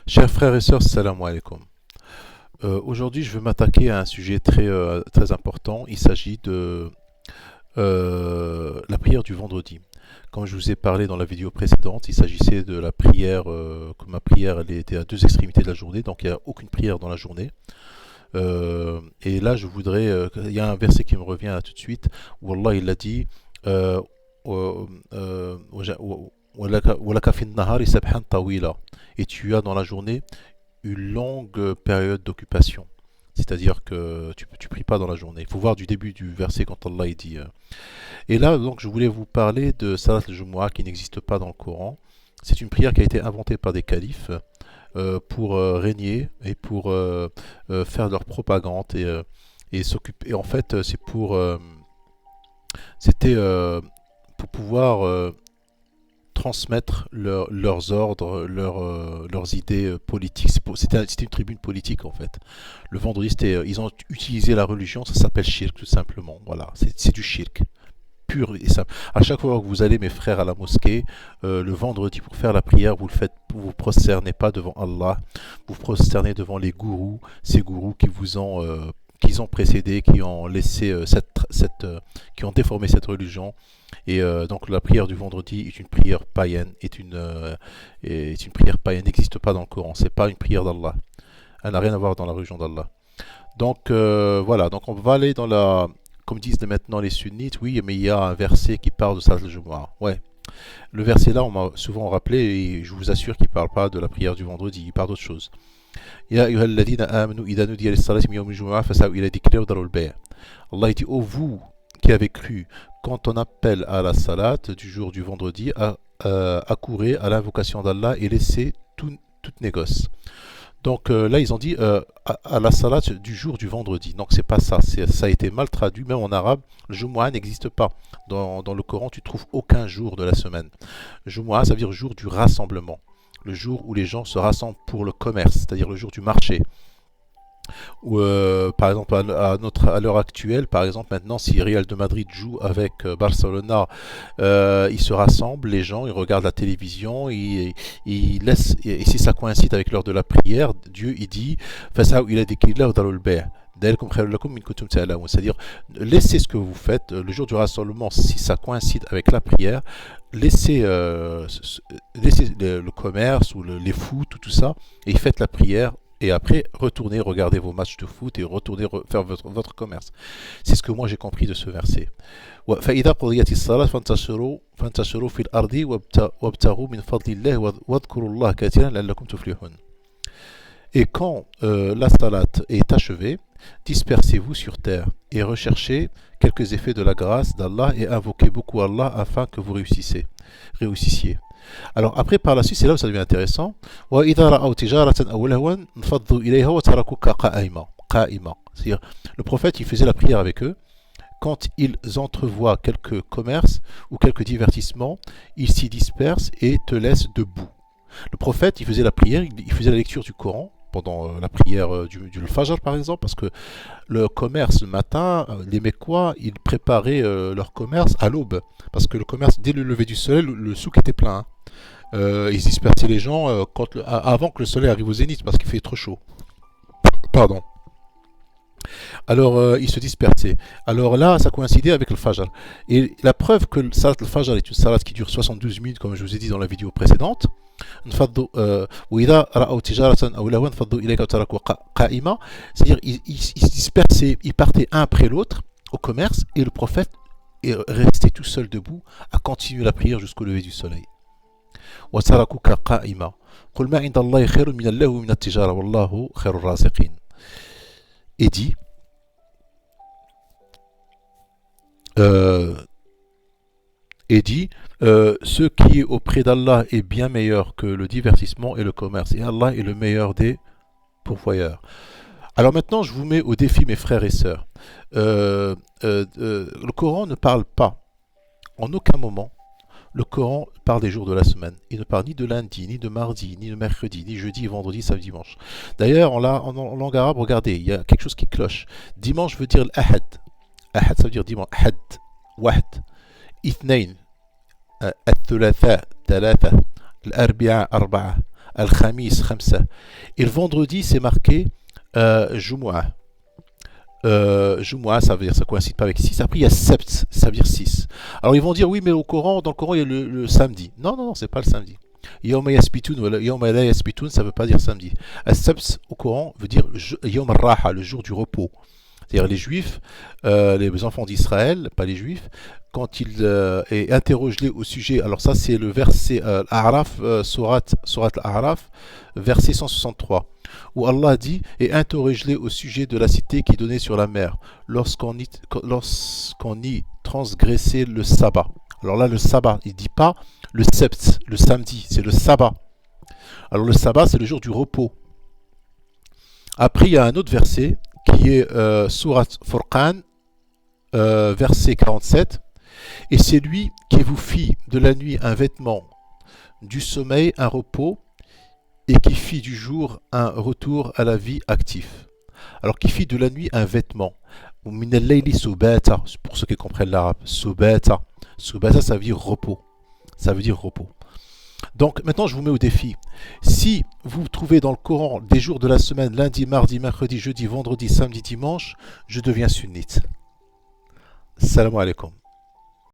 Chers frères et sœurs, salam alaikum. Aujourd'hui, je veux m'attaquer à un sujet très important. Il s'agit de la prière du vendredi. Comme je vous ai parlé dans la vidéo précédente, il s'agissait de la prière, que ma prière elle était à deux extrémités de la journée, donc il n'y a aucune prière dans la journée. Et là, je voudrais, il y a un verset qui me revient là tout de suite, où Allah il a dit, euh, وَلَكَ فِي النَّهَارِ سَبْحًا طَوِيلًا. Et tu as dans la journée une longue période d'occupation. C'est-à-dire que tu pries pas dans la journée. Il faut voir du début du verset quand Allah il dit. Et là, donc, je voulais vous parler de Salat al-Jumu'ah qui n'existe pas dans le Coran. C'est une prière qui a été inventée par des califes pour régner et pour faire leur propagande et s'occuper. Et en fait, c'était pour pouvoir transmettre leurs ordres, leurs idées politiques. C'était une tribune politique en fait. Le vendredi, ils ont utilisé la religion, ça s'appelle shirk tout simplement. Voilà, c'est du shirk pur et simple. À chaque fois que vous allez, mes frères, à la mosquée, le vendredi pour faire la prière, vous le faites, vous vous prosternez pas devant Allah, vous vous prosternez devant les gourous, ces gourous qui ont précédé, qui ont laissé qui ont déformé cette religion. Et donc la prière du vendredi est une prière païenne, est une prière païenne, n'existe pas dans le Coran. C'est pas une prière d'Allah. Elle n'a rien à voir dans la religion d'Allah. Donc voilà, donc on va aller dans comme disent maintenant les sunnites, oui, mais il y a un verset qui parle de Salat al-Jumu'ah. Ouais, le verset là, on m'a souvent rappelé et je vous assure qu'il ne parle pas de la prière du vendredi, il parle d'autre chose. Ya ayyuhalladhina amanu idha nudiya lis-salati min yawmil jumu'ah fas'au ila dhikri wa dharul bay'. Allah dit, ô vous qui avez cru, quand on appelle à la salat du jour du vendredi, accourir à l'invocation d'Allah et laissez tout négoce. Donc là, ils ont dit à la salat du jour du vendredi. Donc c'est pas ça. Ça a été mal traduit. Même en arabe, le Jumu'ah n'existe pas. Dans le Coran, tu trouves aucun jour de la semaine. Jumu'ah, ça veut dire jour du rassemblement. Le jour où les gens se rassemblent pour le commerce, c'est-à-dire le jour du marché. Ou par exemple à l'heure actuelle, par exemple maintenant si Real de Madrid joue avec Barcelona, ils se rassemblent, les gens, ils regardent la télévision, ils laissent, et si ça coïncide avec l'heure de la prière, Dieu il dit, il a décrit l'heure c'est-à-dire laissez ce que vous faites le jour du rassemblement si ça coïncide avec la prière, laissez le commerce ou les foot ou tout ça et faites la prière et après retournez regarder vos matchs de foot et retournez faire votre commerce. C'est ce que moi j'ai compris de ce verset. فإذا قضيت الصلاة فانتشروا في الأرض وابتغوا من فضل الله واذكروا الله كثيرا لعلكم تفلحون. Et quand la salat est achevée, dispersez-vous sur terre et recherchez quelques effets de la grâce d'Allah et invoquez beaucoup Allah afin que vous réussissiez. Alors après par la suite, c'est là où ça devient intéressant. C'est-à-dire, le prophète il faisait la prière avec eux. Quand ils entrevoient quelques commerces ou quelques divertissements, ils s'y dispersent et te laissent debout. Le prophète il faisait la prière, il faisait la lecture du Coran pendant la prière du Fajr par exemple, parce que le commerce le matin, les Mécois, ils préparaient leur commerce à l'aube, parce que le commerce, dès le lever du soleil, le souk était plein. Ils dispersaient les gens avant que le soleil arrive au zénith, parce qu'il fait trop chaud. Pardon. Alors ils se dispersaient. Alors là, ça coïncidait avec le Fajr. Et la preuve que le Salat al-Fajr est une salat qui dure 72 minutes, comme je vous ai dit dans la vidéo précédente, c'est-à-dire ils se dispersaient, ils partaient un après l'autre au commerce, et le prophète est resté tout seul debout à continuer la prière jusqu'au lever du soleil. Et dit euh, ce qui est auprès d'Allah est bien meilleur que le divertissement et le commerce, et Allah est le meilleur des pourvoyeurs. Alors maintenant, je vous mets au défi, mes frères et sœurs. Le Coran ne parle pas, en aucun moment, le Coran parle des jours de la semaine. Il ne parle ni de lundi, ni de mardi, ni de mercredi, ni jeudi, vendredi, samedi, dimanche. D'ailleurs, en langue arabe, regardez, il y a quelque chose qui cloche. Dimanche veut dire l'ahad. Ahad, ça veut dire dimanche. Ahad, wahd. Ithnain, الثلاثاء ثلاثة الأربعاء أربعة Al-Khamis, Khamsa. Et le vendredi, c'est marqué Jumu'ah. Jumu'ah, ça veut dire, ça coïncide pas avec 6. Après, il y a Sept, ça veut dire 6. Alors, ils vont dire, oui, mais dans le Coran, il y a le samedi. Non, non, non, c'est pas le samedi. Yawma yasbitun ou Yawma la yasbitun, ça veut pas dire samedi. As-Sabt, au Coran, veut dire Yawm al-Raha, le jour du repos. C'est-à-dire les juifs, les enfants d'Israël, pas les juifs, quand ils interrogent-les au sujet, alors ça c'est le verset A'raf, Surat A'raf, verset 163, où Allah dit, et interroge-les au sujet de la cité qui donnait sur la mer, lorsqu'on y transgressait le sabbat. Alors là, le sabbat, il ne dit pas le sept, le samedi, c'est le sabbat. Alors le sabbat, c'est le jour du repos. Après, il y a un autre verset qui est Surat Furqan, verset 47. Et c'est lui qui vous fit de la nuit un vêtement, du sommeil un repos, et qui fit du jour un retour à la vie actif. Alors, qui fit de la nuit un vêtement. Ou min al-layli subata, pour ceux qui comprennent l'arabe. Subata. Subata, ça veut dire repos. Ça veut dire repos. Donc maintenant je vous mets au défi. Si vous trouvez dans le Coran des jours de la semaine, lundi, mardi, mercredi, jeudi, vendredi, samedi, dimanche, je deviens sunnite. Salam alaikum.